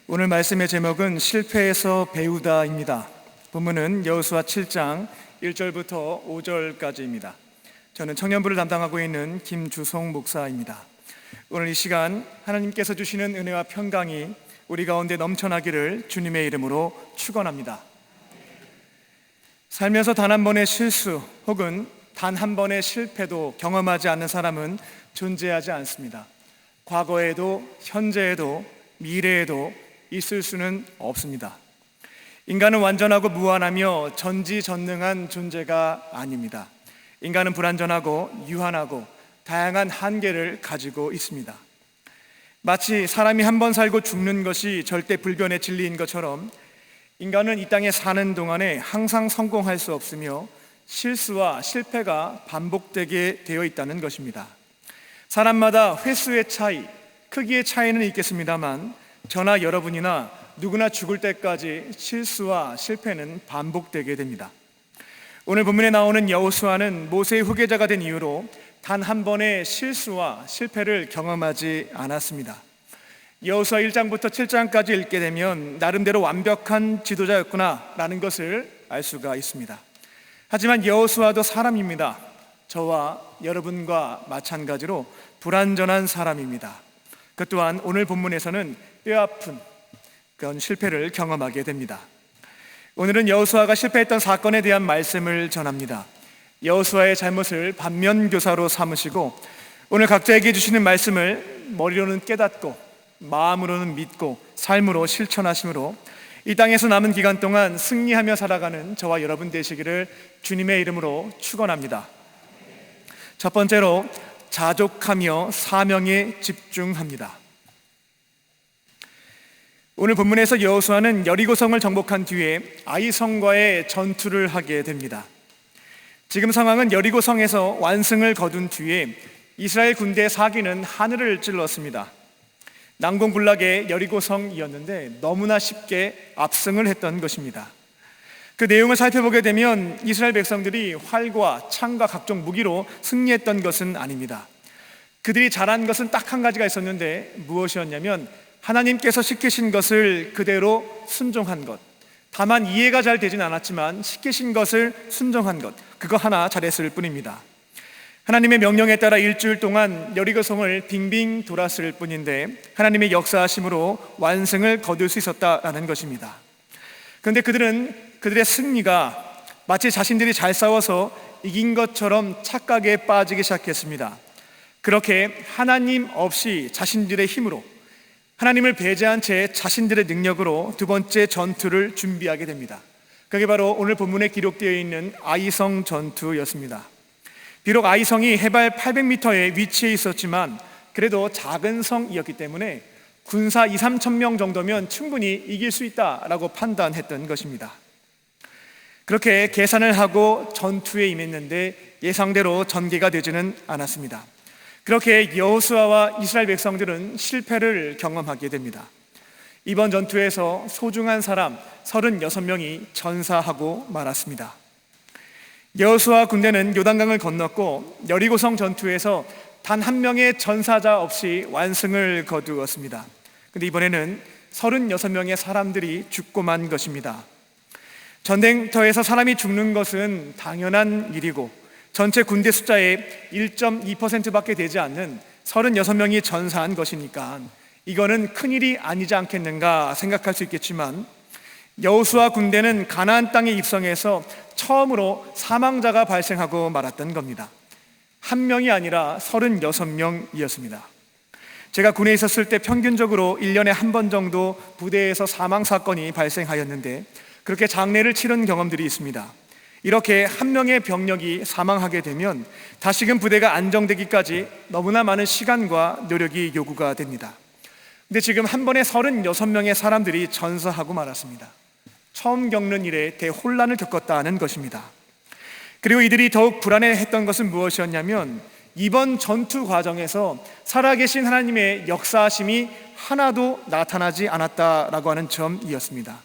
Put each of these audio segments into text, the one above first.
오늘 말씀의 제목은 실패에서 배우다입니다. 본문은 여호수아 7장 1절부터 5절까지입니다. 저는 청년부를 담당하고 있는 김주송 목사입니다. 오늘 이 시간 하나님께서 주시는 은혜와 평강이 우리 가운데 넘쳐나기를 주님의 이름으로 축원합니다. 살면서 단 한 번의 실수 혹은 단 한 번의 실패도 경험하지 않는 사람은 존재하지 않습니다. 과거에도 현재에도 미래에도 있을 수는 없습니다. 인간은 완전하고 무한하며 전지전능한 존재가 아닙니다. 인간은 불완전하고 유한하고 다양한 한계를 가지고 있습니다. 마치 사람이 한 번 살고 죽는 것이 절대 불변의 진리인 것처럼 인간은 이 땅에 사는 동안에 항상 성공할 수 없으며 실수와 실패가 반복되게 되어 있다는 것입니다. 사람마다 횟수의 차이, 크기의 차이는 있겠습니다만 저나 여러분이나 누구나 죽을 때까지 실수와 실패는 반복되게 됩니다. 오늘 본문에 나오는 여호수아는 모세의 후계자가 된 이후로 단 한 번의 실수와 실패를 경험하지 않았습니다. 여호수아 1장부터 7장까지 읽게 되면 나름대로 완벽한 지도자였구나 라는 것을 알 수가 있습니다. 하지만 여호수아도 사람입니다. 저와 여러분과 마찬가지로 불완전한 사람입니다. 그 또한 오늘 본문에서는 뼈아픈 그런 실패를 경험하게 됩니다. 오늘은 여호수아가 실패했던 사건에 대한 말씀을 전합니다. 여호수아의 잘못을 반면교사로 삼으시고 오늘 각자에게 주시는 말씀을 머리로는 깨닫고 마음으로는 믿고 삶으로 실천하심으로 이 땅에서 남은 기간 동안 승리하며 살아가는 저와 여러분 되시기를 주님의 이름으로 축원합니다. 첫 번째로 자족하며 사명에 집중합니다. 오늘 본문에서 여호수아는 여리고성을 정복한 뒤에 아이성과의 전투를 하게 됩니다. 지금 상황은 여리고성에서 완승을 거둔 뒤에 이스라엘 군대의 사기는 하늘을 찔렀습니다. 난공불락의 여리고성이었는데 너무나 쉽게 압승을 했던 것입니다. 그 내용을 살펴보게 되면 이스라엘 백성들이 활과 창과 각종 무기로 승리했던 것은 아닙니다. 그들이 잘한 것은 딱 한 가지가 있었는데 무엇이었냐면 하나님께서 시키신 것을 그대로 순종한 것. 다만 이해가 잘 되진 않았지만 시키신 것을 순종한 것, 그거 하나 잘했을 뿐입니다. 하나님의 명령에 따라 일주일 동안 여리고성을 빙빙 돌았을 뿐인데 하나님의 역사하심으로 완승을 거둘 수 있었다라는 것입니다. 그런데 그들의 승리가 마치 자신들이 잘 싸워서 이긴 것처럼 착각에 빠지기 시작했습니다. 그렇게 하나님 없이 자신들의 힘으로, 하나님을 배제한 채 자신들의 능력으로 두 번째 전투를 준비하게 됩니다. 그게 바로 오늘 본문에 기록되어 있는 아이성 전투였습니다. 비록 아이성이 해발 800m에 위치해 있었지만 그래도 작은 성이었기 때문에 군사 2, 3천 명 정도면 충분히 이길 수 있다라고 판단했던 것입니다. 그렇게 계산을 하고 전투에 임했는데 예상대로 전개가 되지는 않았습니다. 그렇게 여호수아와 이스라엘 백성들은 실패를 경험하게 됩니다. 이번 전투에서 소중한 사람 36명이 전사하고 말았습니다. 여호수아 군대는 요단강을 건넜고 여리고성 전투에서 단 한 명의 전사자 없이 완승을 거두었습니다. 그런데 이번에는 36명의 사람들이 죽고 만 것입니다. 전쟁터에서 사람이 죽는 것은 당연한 일이고 전체 군대 숫자의 1.2%밖에 되지 않는 36명이 전사한 것이니까 이거는 큰일이 아니지 않겠는가 생각할 수 있겠지만 여호수아 군대는 가나안 땅에 입성해서 처음으로 사망자가 발생하고 말았던 겁니다. 한 명이 아니라 36명이었습니다. 제가 군에 있었을 때 평균적으로 1년에 한 번 정도 부대에서 사망 사건이 발생하였는데 그렇게 장례를 치른 경험들이 있습니다. 이렇게 한 명의 병력이 사망하게 되면 다시금 부대가 안정되기까지 너무나 많은 시간과 노력이 요구가 됩니다. 근데 지금 한 번에 36명의 사람들이 전사하고 말았습니다. 처음 겪는 일에 대혼란을 겪었다는 것입니다. 그리고 이들이 더욱 불안해했던 것은 무엇이었냐면 이번 전투 과정에서 살아계신 하나님의 역사하심이 하나도 나타나지 않았다라고 하는 점이었습니다.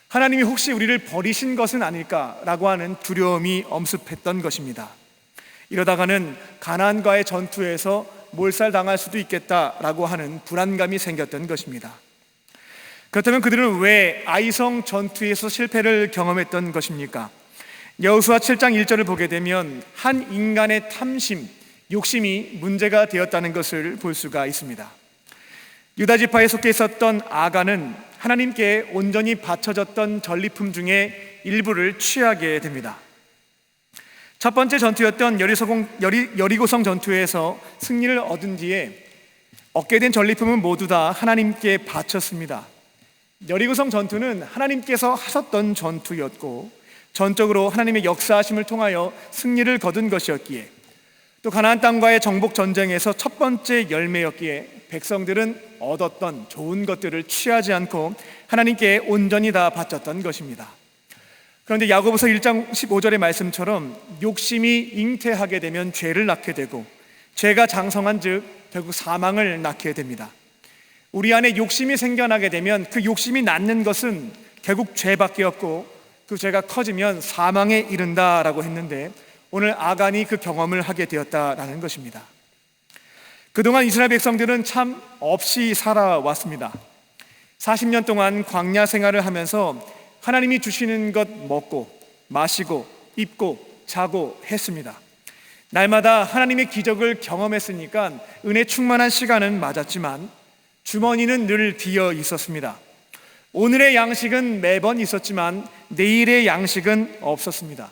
하나님이 혹시 우리를 버리신 것은 아닐까라고 하는 두려움이 엄습했던 것입니다. 이러다가는 가나안과의 전투에서 몰살당할 수도 있겠다라고 하는 불안감이 생겼던 것입니다. 그렇다면 그들은 왜 아이성 전투에서 실패를 경험했던 것입니까? 여호수아 7장 1절을 보게 되면 한 인간의 탐심, 욕심이 문제가 되었다는 것을 볼 수가 있습니다. 유다 지파에 속해 있었던 아간은 하나님께 온전히 바쳐졌던 전리품 중에 일부를 취하게 됩니다. 첫 번째 전투였던 여리고성 전투에서 승리를 얻은 뒤에 얻게 된 전리품은 모두 다 하나님께 바쳤습니다. 여리고성 전투는 하나님께서 하셨던 전투였고 전적으로 하나님의 역사하심을 통하여 승리를 거둔 것이었기에, 또 가나안 땅과의 정복 전쟁에서 첫 번째 열매였기에 백성들은 얻었던 좋은 것들을 취하지 않고 하나님께 온전히 다 바쳤던 것입니다. 그런데 야고보서 1장 15절의 말씀처럼 욕심이 잉태하게 되면 죄를 낳게 되고 죄가 장성한 즉 결국 사망을 낳게 됩니다. 우리 안에 욕심이 생겨나게 되면 그 욕심이 낳는 것은 결국 죄밖에 없고 그 죄가 커지면 사망에 이른다라고 했는데, 오늘 아간이 그 경험을 하게 되었다라는 것입니다. 그동안 이스라엘 백성들은 참 없이 살아왔습니다. 40년 동안 광야 생활을 하면서 하나님이 주시는 것 먹고 마시고 입고 자고 했습니다. 날마다 하나님의 기적을 경험했으니까 은혜 충만한 시간은 맞았지만 주머니는 늘 비어 있었습니다. 오늘의 양식은 매번 있었지만 내일의 양식은 없었습니다.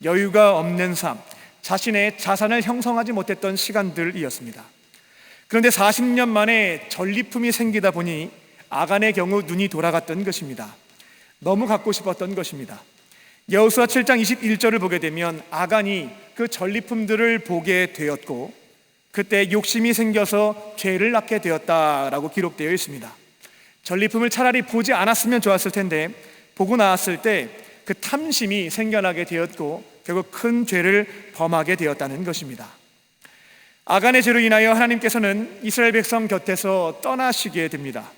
여유가 없는 삶, 자신의 자산을 형성하지 못했던 시간들이었습니다. 그런데 40년 만에 전리품이 생기다 보니 아간의 경우 눈이 돌아갔던 것입니다. 너무 갖고 싶었던 것입니다. 여호수아 7장 21절을 보게 되면 아간이 그 전리품들을 보게 되었고 그때 욕심이 생겨서 죄를 낳게 되었다라고 기록되어 있습니다. 전리품을 차라리 보지 않았으면 좋았을 텐데 보고 나왔을 때 그 탐심이 생겨나게 되었고 결국 큰 죄를 범하게 되었다는 것입니다. 아간의 죄로 인하여 하나님께서는 이스라엘 백성 곁에서 떠나시게 됩니다.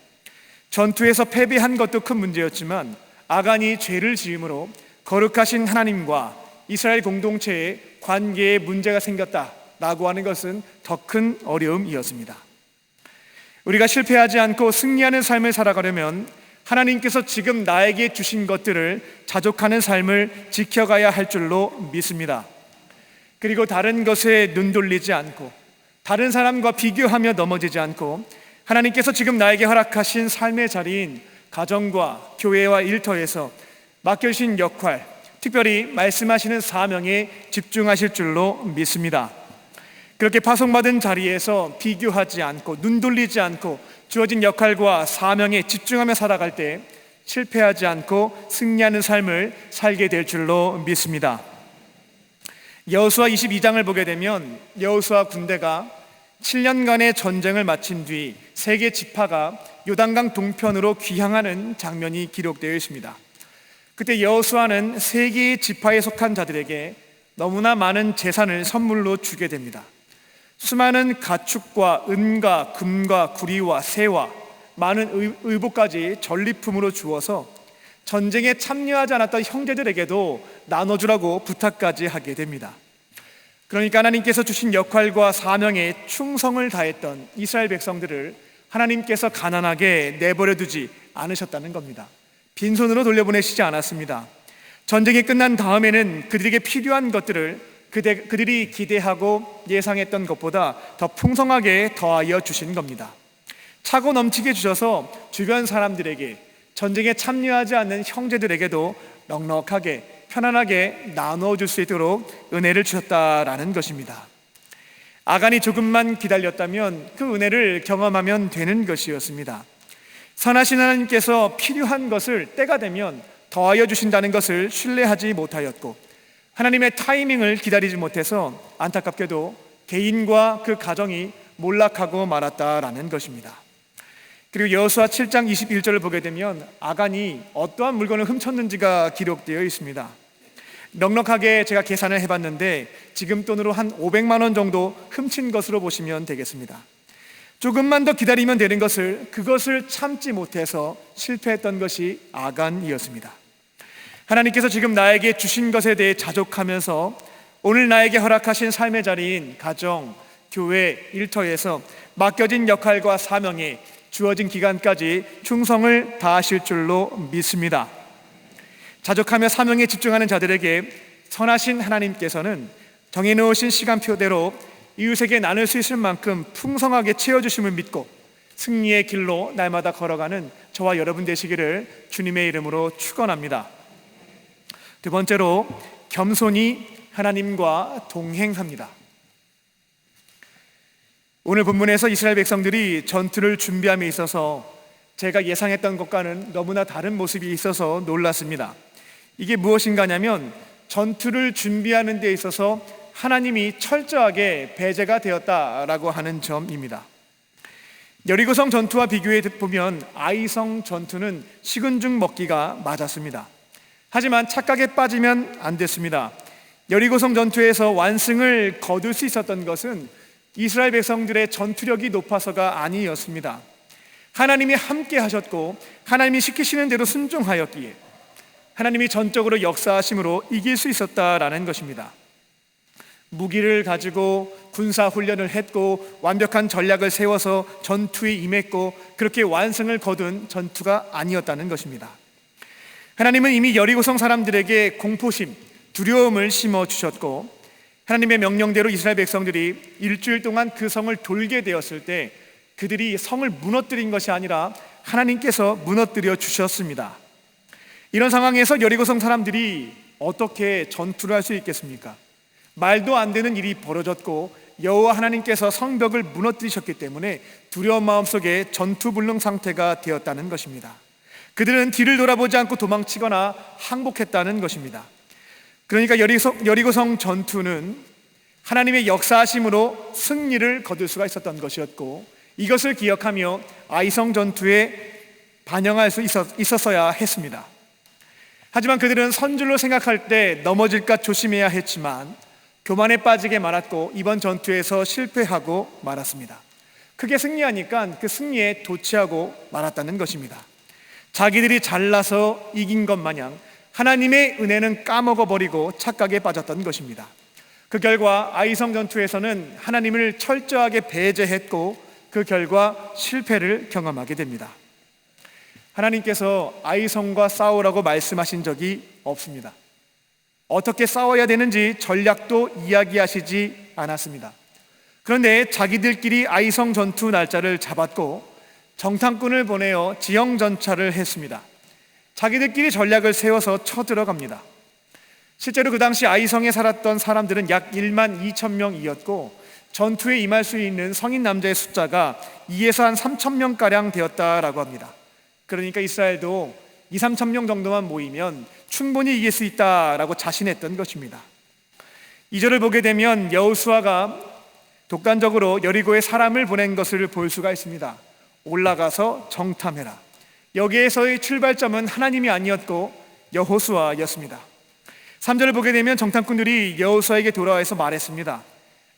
전투에서 패배한 것도 큰 문제였지만 아간이 죄를 지음으로 거룩하신 하나님과 이스라엘 공동체의 관계에 문제가 생겼다라고 하는 것은 더 큰 어려움이었습니다. 우리가 실패하지 않고 승리하는 삶을 살아가려면 하나님께서 지금 나에게 주신 것들을 자족하는 삶을 지켜가야 할 줄로 믿습니다. 그리고 다른 것에 눈 돌리지 않고 다른 사람과 비교하며 넘어지지 않고 하나님께서 지금 나에게 허락하신 삶의 자리인 가정과 교회와 일터에서 맡겨주신 역할, 특별히 말씀하시는 사명에 집중하실 줄로 믿습니다. 그렇게 파송받은 자리에서 비교하지 않고 눈 돌리지 않고 주어진 역할과 사명에 집중하며 살아갈 때 실패하지 않고 승리하는 삶을 살게 될 줄로 믿습니다. 여호수아 22장을 보게 되면 여호수아 군대가 7년간의 전쟁을 마친 뒤 세 개 지파가 요단강 동편으로 귀향하는 장면이 기록되어 있습니다. 그때 여호수아는 세 개의 지파에 속한 자들에게 너무나 많은 재산을 선물로 주게 됩니다. 수많은 가축과 은과 금과 구리와 새와 많은 의복까지 전리품으로 주어서 전쟁에 참여하지 않았던 형제들에게도 나눠주라고 부탁까지 하게 됩니다. 그러니까 하나님께서 주신 역할과 사명에 충성을 다했던 이스라엘 백성들을 하나님께서 가난하게 내버려 두지 않으셨다는 겁니다. 빈손으로 돌려보내시지 않았습니다. 전쟁이 끝난 다음에는 그들에게 필요한 것들을 그들이 기대하고 예상했던 것보다 더 풍성하게 더하여 주신 겁니다. 차고 넘치게 주셔서 주변 사람들에게, 전쟁에 참여하지 않는 형제들에게도 넉넉하게 편안하게 나누어 줄 수 있도록 은혜를 주셨다라는 것입니다. 아간이 조금만 기다렸다면 그 은혜를 경험하면 되는 것이었습니다. 선하신 하나님께서 필요한 것을 때가 되면 더하여 주신다는 것을 신뢰하지 못하였고 하나님의 타이밍을 기다리지 못해서 안타깝게도 개인과 그 가정이 몰락하고 말았다라는 것입니다. 그리고 여호수아 7장 21절을 보게 되면 아간이 어떠한 물건을 훔쳤는지가 기록되어 있습니다. 넉넉하게 제가 계산을 해봤는데 지금 돈으로 한 500만 원 정도 훔친 것으로 보시면 되겠습니다. 조금만 더 기다리면 되는 그것을 참지 못해서 실패했던 것이 아간이었습니다. 하나님께서 지금 나에게 주신 것에 대해 자족하면서 오늘 나에게 허락하신 삶의 자리인 가정, 교회, 일터에서 맡겨진 역할과 사명에 주어진 기간까지 충성을 다하실 줄로 믿습니다. 자족하며 사명에 집중하는 자들에게 선하신 하나님께서는 정해놓으신 시간표대로 이웃에게 나눌 수 있을 만큼 풍성하게 채워주심을 믿고 승리의 길로 날마다 걸어가는 저와 여러분 되시기를 주님의 이름으로 축원합니다. 두 번째로, 겸손히 하나님과 동행합니다. 오늘 본문에서 이스라엘 백성들이 전투를 준비함에 있어서 제가 예상했던 것과는 너무나 다른 모습이 있어서 놀랐습니다. 이게 무엇인가냐면 전투를 준비하는 데 있어서 하나님이 철저하게 배제가 되었다라고 하는 점입니다. 여리고성 전투와 비교해 보면 아이성 전투는 식은 죽 먹기가 맞았습니다. 하지만 착각에 빠지면 안 됐습니다. 여리고성 전투에서 완승을 거둘 수 있었던 것은 이스라엘 백성들의 전투력이 높아서가 아니었습니다. 하나님이 함께 하셨고 하나님이 시키시는 대로 순종하였기에 하나님이 전적으로 역사하심으로 이길 수 있었다라는 것입니다. 무기를 가지고 군사 훈련을 했고 완벽한 전략을 세워서 전투에 임했고 그렇게 완승을 거둔 전투가 아니었다는 것입니다. 하나님은 이미 여리고성 사람들에게 공포심, 두려움을 심어주셨고 하나님의 명령대로 이스라엘 백성들이 일주일 동안 그 성을 돌게 되었을 때 그들이 성을 무너뜨린 것이 아니라 하나님께서 무너뜨려 주셨습니다. 이런 상황에서 여리고성 사람들이 어떻게 전투를 할 수 있겠습니까? 말도 안 되는 일이 벌어졌고 여호와 하나님께서 성벽을 무너뜨리셨기 때문에 두려운 마음속에 전투불능 상태가 되었다는 것입니다. 그들은 뒤를 돌아보지 않고 도망치거나 항복했다는 것입니다. 그러니까 여리고성 전투는 하나님의 역사하심으로 승리를 거둘 수가 있었던 것이었고 이것을 기억하며 아이성 전투에 반영할 수 있었어야 했습니다. 하지만 그들은 선줄로 생각할 때 넘어질까 조심해야 했지만 교만에 빠지게 말았고 이번 전투에서 실패하고 말았습니다. 크게 승리하니까 그 승리에 도취하고 말았다는 것입니다. 자기들이 잘나서 이긴 것 마냥 하나님의 은혜는 까먹어버리고 착각에 빠졌던 것입니다. 그 결과 아이성 전투에서는 하나님을 철저하게 배제했고 그 결과 실패를 경험하게 됩니다. 하나님께서 아이성과 싸우라고 말씀하신 적이 없습니다. 어떻게 싸워야 되는지 전략도 이야기하시지 않았습니다. 그런데 자기들끼리 아이성 전투 날짜를 잡았고 정탐꾼을 보내어 지형 전차를 했습니다. 자기들끼리 전략을 세워서 쳐들어갑니다. 실제로 그 당시 아이성에 살았던 사람들은 약 1만 2천 명이었고 전투에 임할 수 있는 성인 남자의 숫자가 2에서 한 3천 명가량 되었다라고 합니다. 그러니까 이스라엘도 2, 3천 명 정도만 모이면 충분히 이길 수 있다라고 자신했던 것입니다. 2절을 보게 되면 여호수아가 독단적으로 여리고에 사람을 보낸 것을 볼 수가 있습니다. 올라가서 정탐해라. 여기에서의 출발점은 하나님이 아니었고 여호수아였습니다. 3절을 보게 되면 정탐꾼들이 여호수아에게 돌아와서 말했습니다.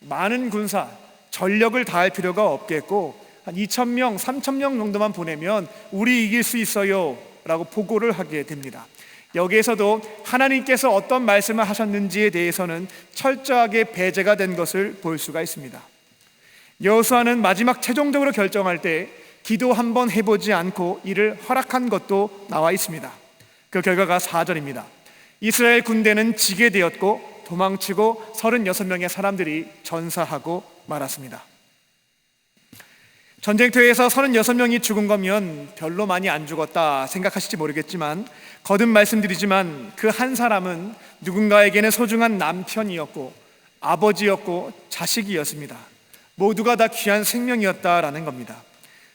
많은 군사, 전력을 다할 필요가 없겠고 한 2천 명, 3천 명 정도만 보내면 우리 이길 수 있어요 라고 보고를 하게 됩니다. 여기에서도 하나님께서 어떤 말씀을 하셨는지에 대해서는 철저하게 배제가 된 것을 볼 수가 있습니다. 여호수아는 마지막 최종적으로 결정할 때 기도 한번 해보지 않고 이를 허락한 것도 나와 있습니다. 그 결과가 4절입니다. 이스라엘 군대는 지게 되었고 도망치고 36명의 사람들이 전사하고 말았습니다. 전쟁터에서 36명이 죽은 거면 별로 많이 안 죽었다 생각하실지 모르겠지만 거듭 말씀드리지만 그 한 사람은 누군가에게는 소중한 남편이었고 아버지였고 자식이었습니다. 모두가 다 귀한 생명이었다라는 겁니다.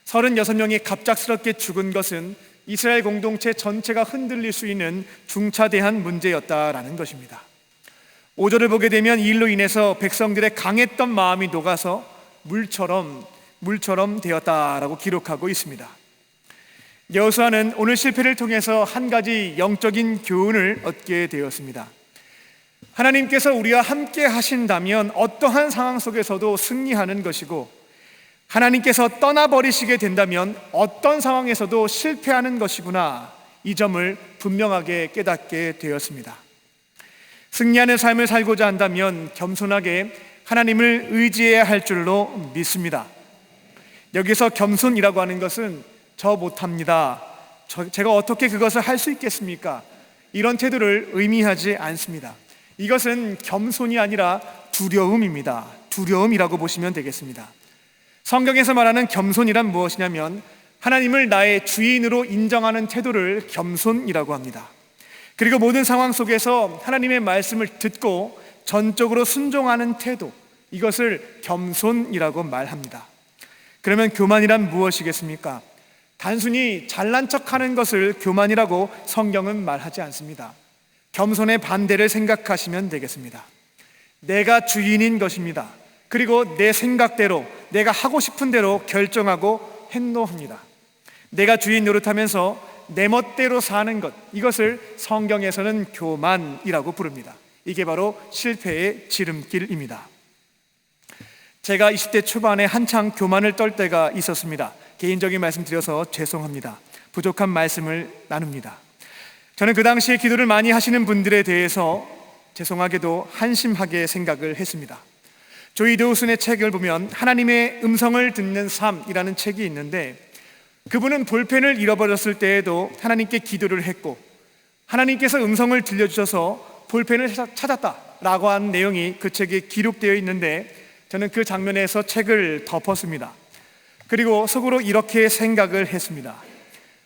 36명이 갑작스럽게 죽은 것은 이스라엘 공동체 전체가 흔들릴 수 있는 중차대한 문제였다라는 것입니다. 5절을 보게 되면 이 일로 인해서 백성들의 강했던 마음이 녹아서 물처럼 되었다라고 기록하고 있습니다. 여호수아는 오늘 실패를 통해서 한 가지 영적인 교훈을 얻게 되었습니다. 하나님께서 우리와 함께 하신다면 어떠한 상황 속에서도 승리하는 것이고 하나님께서 떠나버리시게 된다면 어떤 상황에서도 실패하는 것이구나, 이 점을 분명하게 깨닫게 되었습니다. 승리하는 삶을 살고자 한다면 겸손하게 하나님을 의지해야 할 줄로 믿습니다. 여기서 겸손이라고 하는 것은 저 못합니다, 제가 어떻게 그것을 할 수 있겠습니까? 이런 태도를 의미하지 않습니다. 이것은 겸손이 아니라 두려움입니다. 두려움이라고 보시면 되겠습니다. 성경에서 말하는 겸손이란 무엇이냐면 하나님을 나의 주인으로 인정하는 태도를 겸손이라고 합니다. 그리고 모든 상황 속에서 하나님의 말씀을 듣고 전적으로 순종하는 태도, 이것을 겸손이라고 말합니다. 그러면 교만이란 무엇이겠습니까? 단순히 잘난 척하는 것을 교만이라고 성경은 말하지 않습니다. 겸손의 반대를 생각하시면 되겠습니다. 내가 주인인 것입니다. 그리고 내 생각대로, 내가 하고 싶은 대로 결정하고 행동합니다. 내가 주인 노릇하면서 내 멋대로 사는 것, 이것을 성경에서는 교만이라고 부릅니다. 이게 바로 실패의 지름길입니다. 제가 20대 초반에 한창 교만을 떨 때가 있었습니다. 개인적인 말씀 드려서 죄송합니다. 부족한 말씀을 나눕니다. 저는 그 당시에 기도를 많이 하시는 분들에 대해서 죄송하게도 한심하게 생각을 했습니다. 조이 도우슨의 책을 보면 하나님의 음성을 듣는 삶이라는 책이 있는데, 그분은 볼펜을 잃어버렸을 때에도 하나님께 기도를 했고 하나님께서 음성을 들려주셔서 볼펜을 찾았다라고 하는 내용이 그 책에 기록되어 있는데, 저는 그 장면에서 책을 덮었습니다. 그리고 속으로 이렇게 생각을 했습니다.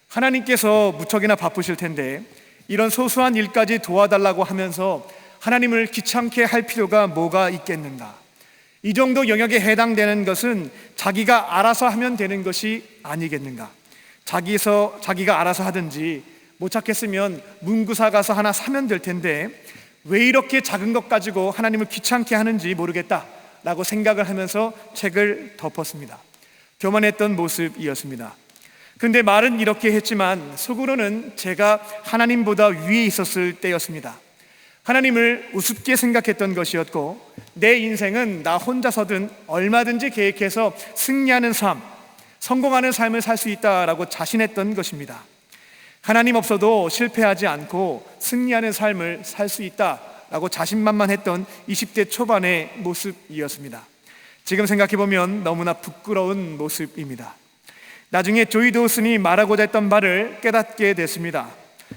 하나님께서 무척이나 바쁘실 텐데 이런 소소한 일까지 도와달라고 하면서 하나님을 귀찮게 할 필요가 뭐가 있겠는가? 이 정도 영역에 해당되는 것은 자기가 알아서 하면 되는 것이 아니겠는가? 자기가 알아서 하든지, 못 찾겠으면 문구사 가서 하나 사면 될 텐데 왜 이렇게 작은 것 가지고 하나님을 귀찮게 하는지 모르겠다라고 생각을 하면서 책을 덮었습니다. 교만했던 모습이었습니다. 근데 말은 이렇게 했지만 속으로는 제가 하나님보다 위에 있었을 때였습니다. 하나님을 우습게 생각했던 것이었고, 내 인생은 나 혼자서든 얼마든지 계획해서 승리하는 삶, 성공하는 삶을 살 수 있다라고 자신했던 것입니다. 하나님 없어도 실패하지 않고 승리하는 삶을 살 수 있다라고 자신만만했던 20대 초반의 모습이었습니다. 지금 생각해보면 너무나 부끄러운 모습입니다. 나중에 조이 도우슨이 말하고자 했던 말을 깨닫게 됐습니다.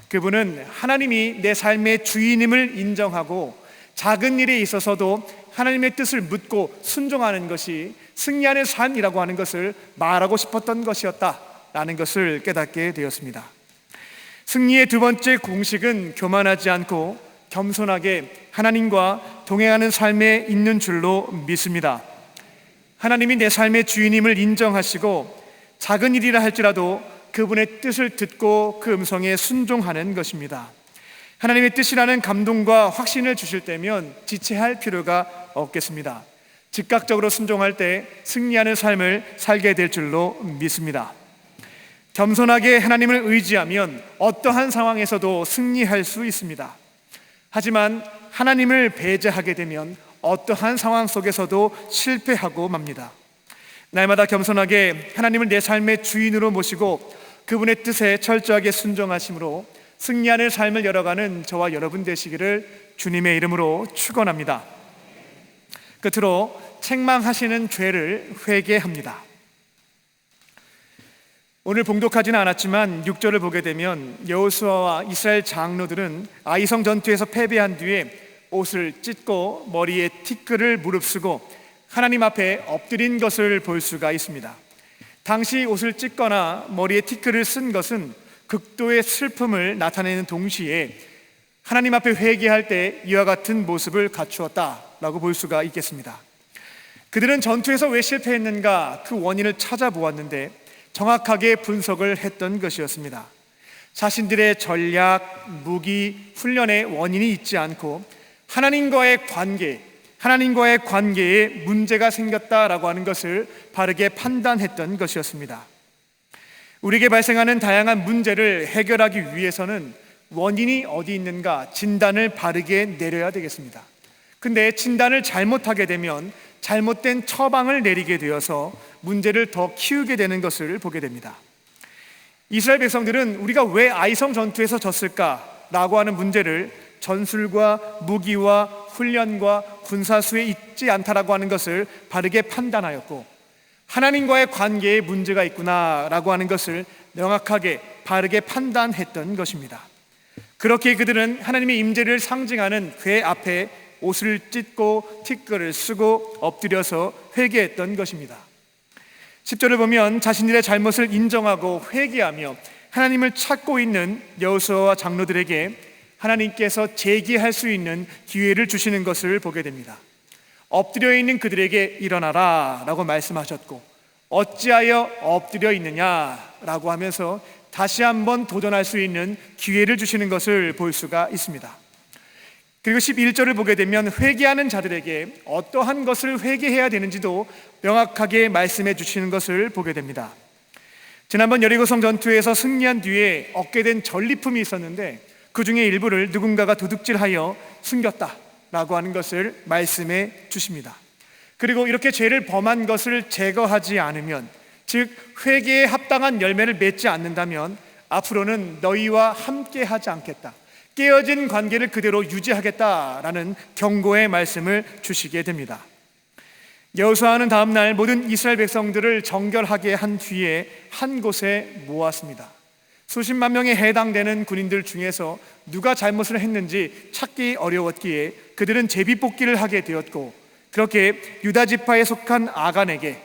그분은 하나님이 내 삶의 주인임을 인정하고 작은 일에 있어서도 하나님의 뜻을 묻고 순종하는 것이 승리하는 삶이라고 하는 것을 말하고 싶었던 것이었다라는 것을 깨닫게 되었습니다. 승리의 두 번째 공식은 교만하지 않고 겸손하게 하나님과 동행하는 삶에 있는 줄로 믿습니다. 하나님이 내 삶의 주인임을 인정하시고 작은 일이라 할지라도 그분의 뜻을 듣고 그 음성에 순종하는 것입니다. 하나님의 뜻이라는 감동과 확신을 주실 때면 지체할 필요가 없겠습니다. 즉각적으로 순종할 때 승리하는 삶을 살게 될 줄로 믿습니다. 겸손하게 하나님을 의지하면 어떠한 상황에서도 승리할 수 있습니다. 하지만 하나님을 배제하게 되면 어떠한 상황 속에서도 실패하고 맙니다. 날마다 겸손하게 하나님을 내 삶의 주인으로 모시고 그분의 뜻에 철저하게 순종하심으로 승리하는 삶을 열어가는 저와 여러분 되시기를 주님의 이름으로 축원합니다. 끝으로 책망하시는 죄를 회개합니다. 오늘 봉독하지는 않았지만 6절을 보게 되면 여호수아와 이스라엘 장로들은 아이성 전투에서 패배한 뒤에 옷을 찢고 머리에 티끌을 무릅쓰고 하나님 앞에 엎드린 것을 볼 수가 있습니다. 당시 옷을 찢거나 머리에 티끌을 쓴 것은 극도의 슬픔을 나타내는 동시에 하나님 앞에 회개할 때 이와 같은 모습을 갖추었다라고 볼 수가 있겠습니다. 그들은 전투에서 왜 실패했는가 그 원인을 찾아보았는데 정확하게 분석을 했던 것이었습니다. 자신들의 전략, 무기, 훈련에 원인이 있지 않고 하나님과의 관계에 문제가 생겼다라고 하는 것을 바르게 판단했던 것이었습니다. 우리에게 발생하는 다양한 문제를 해결하기 위해서는 원인이 어디 있는가 진단을 바르게 내려야 되겠습니다. 근데 진단을 잘못하게 되면 잘못된 처방을 내리게 되어서 문제를 더 키우게 되는 것을 보게 됩니다. 이스라엘 백성들은 우리가 왜 아이성 전투에서 졌을까라고 하는 문제를 전술과 무기와 훈련과 군사수에 있지 않다라고 하는 것을 바르게 판단하였고, 하나님과의 관계에 문제가 있구나라고 하는 것을 명확하게 바르게 판단했던 것입니다. 그렇게 그들은 하나님의 임재를 상징하는 궤 앞에 옷을 찢고 티끌을 쓰고 엎드려서 회개했던 것입니다. 10절을 보면 자신들의 잘못을 인정하고 회개하며 하나님을 찾고 있는 여호수아와 장로들에게 하나님께서 재기할 수 있는 기회를 주시는 것을 보게 됩니다. 엎드려 있는 그들에게 일어나라 라고 말씀하셨고, 어찌하여 엎드려 있느냐라고 하면서 다시 한번 도전할 수 있는 기회를 주시는 것을 볼 수가 있습니다. 그리고 11절을 보게 되면 회개하는 자들에게 어떠한 것을 회개해야 되는지도 명확하게 말씀해 주시는 것을 보게 됩니다. 지난번 여리고성 전투에서 승리한 뒤에 얻게 된 전리품이 있었는데 그 중에 일부를 누군가가 도둑질하여 숨겼다라고 하는 것을 말씀해 주십니다. 그리고 이렇게 죄를 범한 것을 제거하지 않으면, 즉 회개에 합당한 열매를 맺지 않는다면 앞으로는 너희와 함께 하지 않겠다, 깨어진 관계를 그대로 유지하겠다라는 경고의 말씀을 주시게 됩니다. 여호수아는 다음 날 모든 이스라엘 백성들을 정결하게 한 뒤에 한 곳에 모았습니다. 수십만 명에 해당되는 군인들 중에서 누가 잘못을 했는지 찾기 어려웠기에 그들은 제비뽑기를 하게 되었고, 그렇게 유다 지파에 속한 아간에게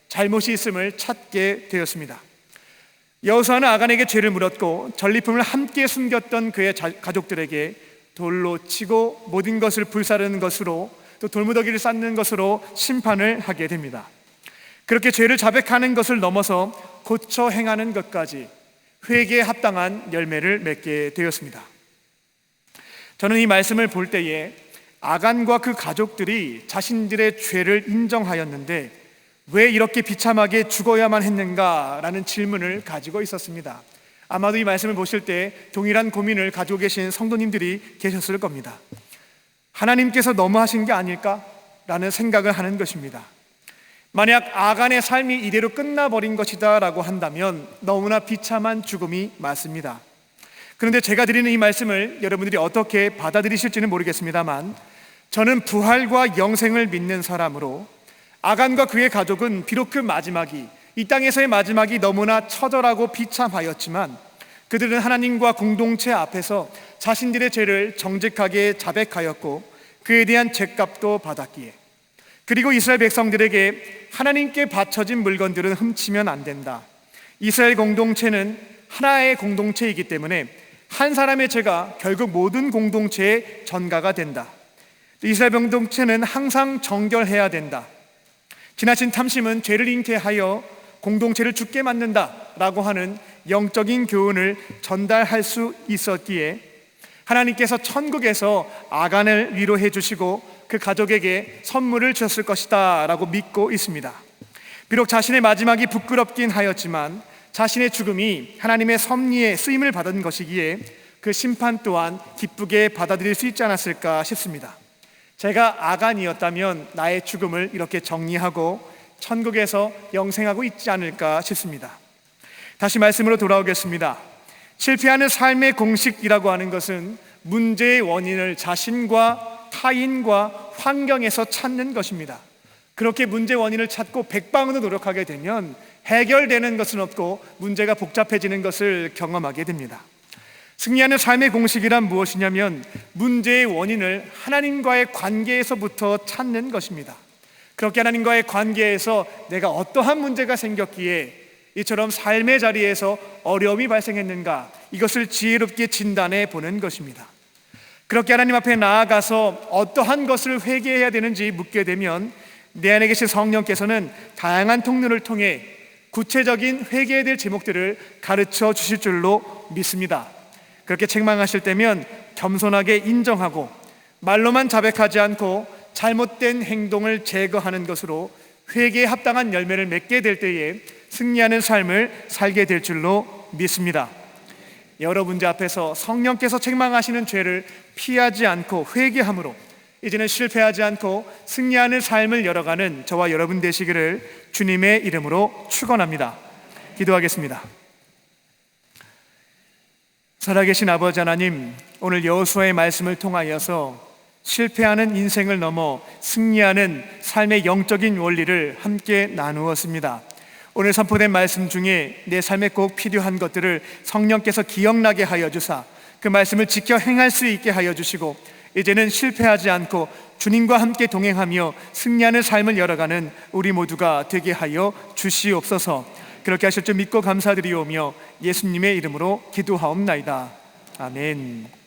잘못이 있음을 찾게 되었습니다. 여호수아는 아간에게 죄를 물었고 전리품을 함께 숨겼던 그의 가족들에게 돌로 치고 모든 것을 불사르는 것으로, 또 돌무더기를 쌓는 것으로 심판을 하게 됩니다. 그렇게 죄를 자백하는 것을 넘어서 고쳐 행하는 것까지 회개에 합당한 열매를 맺게 되었습니다. 저는 이 말씀을 볼 때에 아간과 그 가족들이 자신들의 죄를 인정하였는데 왜 이렇게 비참하게 죽어야만 했는가라는 질문을 가지고 있었습니다. 아마도 이 말씀을 보실 때 동일한 고민을 가지고 계신 성도님들이 계셨을 겁니다. 하나님께서 너무하신 게 아닐까라는 생각을 하는 것입니다. 만약 아간의 삶이 이대로 끝나버린 것이다 라고 한다면 너무나 비참한 죽음이 맞습니다. 그런데 제가 드리는 이 말씀을 여러분들이 어떻게 받아들이실지는 모르겠습니다만, 저는 부활과 영생을 믿는 사람으로 아간과 그의 가족은 비록 그 마지막이, 이 땅에서의 마지막이 너무나 처절하고 비참하였지만 그들은 하나님과 공동체 앞에서 자신들의 죄를 정직하게 자백하였고 그에 대한 죄값도 받았기에, 그리고 이스라엘 백성들에게 하나님께 바쳐진 물건들은 훔치면 안 된다, 이스라엘 공동체는 하나의 공동체이기 때문에 한 사람의 죄가 결국 모든 공동체의 전가가 된다, 이스라엘 공동체는 항상 정결해야 된다, 지나친 탐심은 죄를 잉태하여 공동체를 죽게 만든다라고 하는 영적인 교훈을 전달할 수 있었기에 하나님께서 천국에서 아간을 위로해 주시고 그 가족에게 선물을 주셨을 것이다 라고 믿고 있습니다. 비록 자신의 마지막이 부끄럽긴 하였지만 자신의 죽음이 하나님의 섭리에 쓰임을 받은 것이기에 그 심판 또한 기쁘게 받아들일 수 있지 않았을까 싶습니다. 제가 아간이었다면 나의 죽음을 이렇게 정리하고 천국에서 영생하고 있지 않을까 싶습니다. 다시 말씀으로 돌아오겠습니다. 실패하는 삶의 공식이라고 하는 것은 문제의 원인을 자신과 타인과 환경에서 찾는 것입니다. 그렇게 문제 원인을 찾고 백방으로 노력하게 되면 해결되는 것은 없고 문제가 복잡해지는 것을 경험하게 됩니다. 승리하는 삶의 공식이란 무엇이냐면 문제의 원인을 하나님과의 관계에서부터 찾는 것입니다. 그렇게 하나님과의 관계에서 내가 어떠한 문제가 생겼기에 이처럼 삶의 자리에서 어려움이 발생했는가, 이것을 지혜롭게 진단해 보는 것입니다. 그렇게 하나님 앞에 나아가서 어떠한 것을 회개해야 되는지 묻게 되면 내 안에 계신 성령께서는 다양한 통로를 통해 구체적인 회개해야 될 제목들을 가르쳐 주실 줄로 믿습니다. 그렇게 책망하실 때면 겸손하게 인정하고 말로만 자백하지 않고 잘못된 행동을 제거하는 것으로 회개에 합당한 열매를 맺게 될 때에 승리하는 삶을 살게 될 줄로 믿습니다. 여러 문제 앞에서 성령께서 책망하시는 죄를 피하지 않고 회개함으로 이제는 실패하지 않고 승리하는 삶을 열어가는 저와 여러분 되시기를 주님의 이름으로 축원합니다. 기도하겠습니다. 살아계신 아버지 하나님, 오늘 여호수아의 말씀을 통하여서 실패하는 인생을 넘어 승리하는 삶의 영적인 원리를 함께 나누었습니다. 오늘 선포된 말씀 중에 내 삶에 꼭 필요한 것들을 성령께서 기억나게 하여 주사 그 말씀을 지켜 행할 수 있게 하여 주시고, 이제는 실패하지 않고 주님과 함께 동행하며 승리하는 삶을 열어가는 우리 모두가 되게 하여 주시옵소서. 그렇게 하실 줄 믿고 감사드리오며 예수님의 이름으로 기도하옵나이다. 아멘.